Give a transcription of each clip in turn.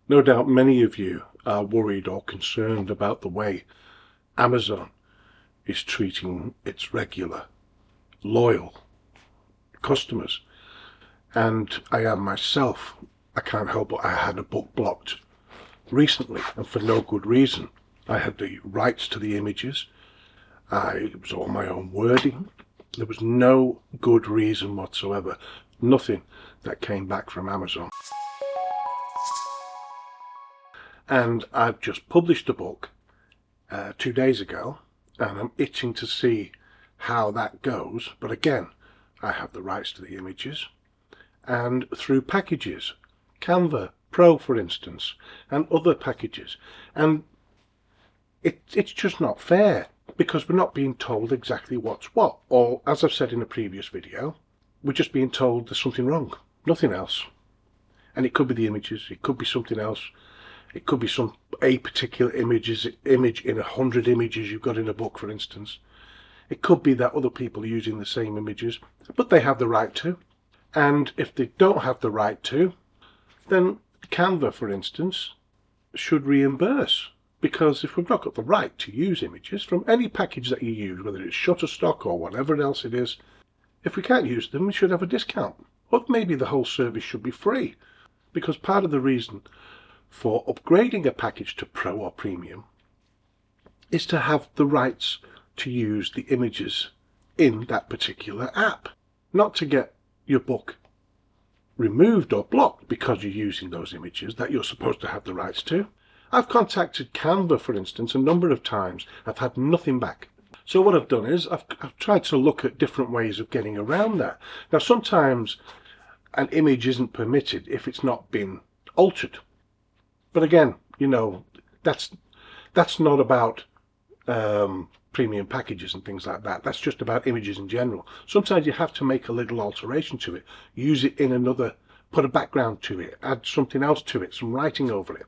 No doubt many of you are worried or concerned about the way Amazon is treating its regular, loyal customers. And I am myself. I can't help it. I had a book blocked recently, and for no good reason. I had the rights to the images. It was all my own wording. There was no good reason whatsoever. Nothing that came back from Amazon. And I've just published a book 2 days ago, and I'm itching to see how that goes. But again, I have the rights to the images, and through packages, Canva Pro for instance, and other packages, and it's just not fair, because we're not being told exactly what's what, or as I've said in a previous video, we're just being told there's something wrong, nothing else. And it could be the images, it could be something else. It could be a particular image in 100 images you've got in a book, for instance. It could be that other people are using the same images, but they have the right to. And if they don't have the right to, then Canva, for instance, should reimburse. Because if we've not got the right to use images from any package that you use, whether it's Shutterstock or whatever else it is, if we can't use them, we should have a discount. Or maybe the whole service should be free. Because part of the reason for upgrading a package to Pro or Premium is to have the rights to use the images in that particular app, not to get your book removed or blocked because you're using those images that you're supposed to have the rights to. I've contacted Canva, for instance, a number of times. I've had nothing back. So what I've done is I've tried to look at different ways of getting around that. Now, sometimes an image isn't permitted if it's not been altered. But again, you know, that's not about premium packages and things like that. That's just about images in general. Sometimes you have to make a little alteration to it, use it in another, put a background to it, add something else to it, some writing over it.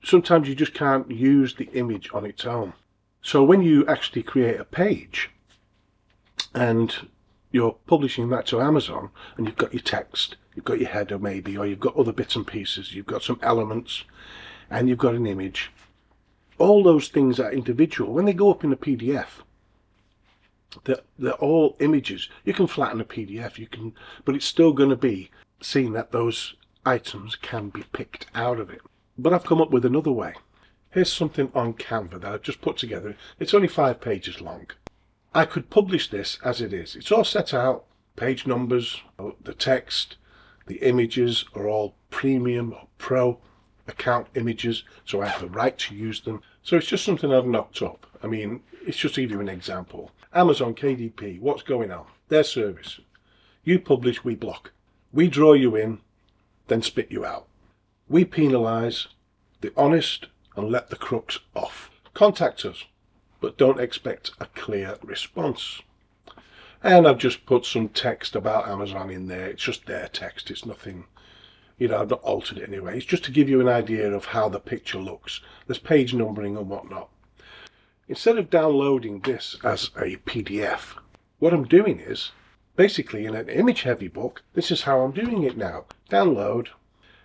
Sometimes you just can't use the image on its own. So when you actually create a page and you're publishing that to Amazon, and you've got your text, you've got your header maybe, or you've got other bits and pieces, you've got some elements, and you've got an image, all those things are individual. When they go up in a PDF, they're all images. You can flatten a PDF, but it's still going to be seen that those items can be picked out of it. But I've come up with another way. Here's something on Canva that I've just put together. It's only 5 pages long. I could publish this as it is. It's all set out, page numbers, the text, the images are all premium or pro account images, so I have the right to use them. So it's just something I've knocked up. I mean, it's just to give you an example. Amazon, KDP, what's going on? Their service. You publish, we block. We draw you in, then spit you out. We penalise the honest and let the crooks off. Contact us, but don't expect a clear response. And I've just put some text about Amazon in there. It's just their text. It's nothing, you know, I've not altered it anyway. It's just to give you an idea of how the picture looks. There's page numbering and whatnot. Instead of downloading this as a PDF, what I'm doing is, basically in an image heavy book, this is how I'm doing it now. Download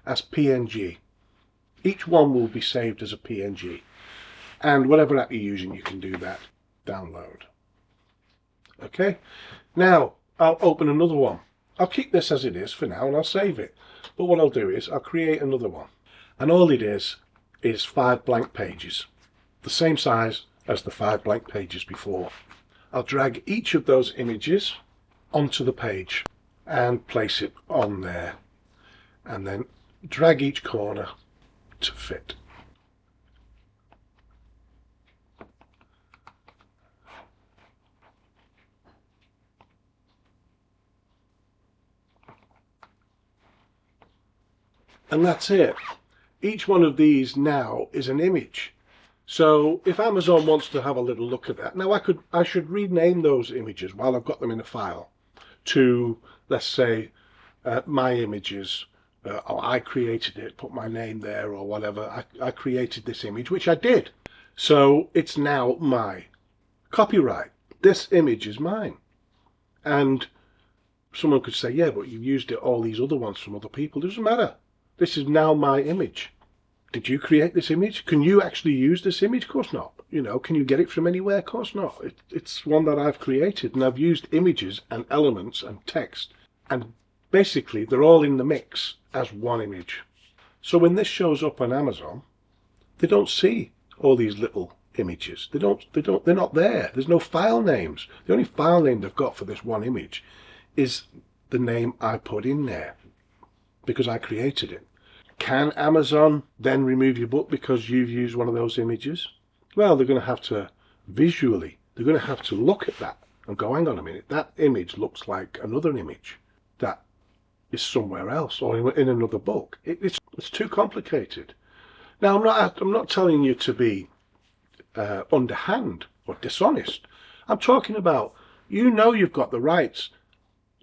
as PNG. Each one will be saved as a PNG. And whatever app you're using, you can do that. Download. Okay, now I'll open another one. I'll keep this as it is for now and I'll save it. But what I'll do is I'll create another one. And all it is 5 blank pages. The same size as the 5 blank pages before. I'll drag each of those images onto the page and place it on there. And then drag each corner to fit. And that's it. Each one of these now is an image. So if Amazon wants to have a little look at that, now I should rename those images while I've got them in a file to, let's say, my images, or I created it, put my name there or whatever. I created this image, which I did. So it's now my copyright. This image is mine. And someone could say, yeah, but you've used it all these other ones from other people. It doesn't matter. This is now my image. did you create this image? Can you actually use this image? Of course not. You know, can you get it from anywhere? Of course not. It's one that I've created, and I've used images and elements and text, and basically they're all in the mix as one image. So when this shows up on Amazon, they don't see all these little images. They're not there. There's no file names. The only file name they've got for this one image is the name I put in there because I created it. Can Amazon then remove your book because you've used one of those images? Well, they're going to have to visually, they're going to have to look at that and go, hang on a minute, that image looks like another image that is somewhere else or in another book. It's too complicated. Now, I'm not telling you to be underhand or dishonest. I'm talking about, you know, you've got the rights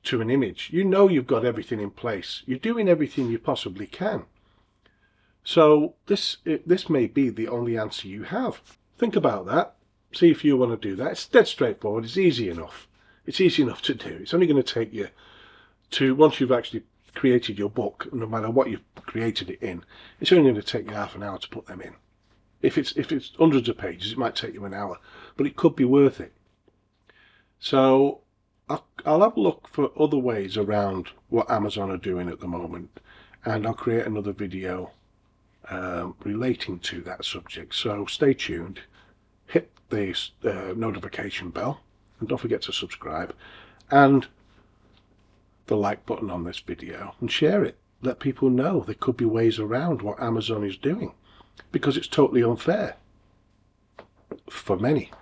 to an image. You know you've got everything in place. You're doing everything you possibly can. So this may be the only answer you have. Think about that. See if you want to do that. It's dead straightforward. It's easy enough. It's easy enough to do. It's only going to take you to, once you've actually created your book, no matter what you've created it in, it's only going to take you half an hour to put them in. If it's hundreds of pages, it might take you an hour, but it could be worth it. So I'll have a look for other ways around what Amazon are doing at the moment, and I'll create another video relating to that subject. So stay tuned, hit the notification bell, and don't forget to subscribe, and the like button on this video, and share it. Let people know there could be ways around what Amazon is doing, because it's totally unfair for many.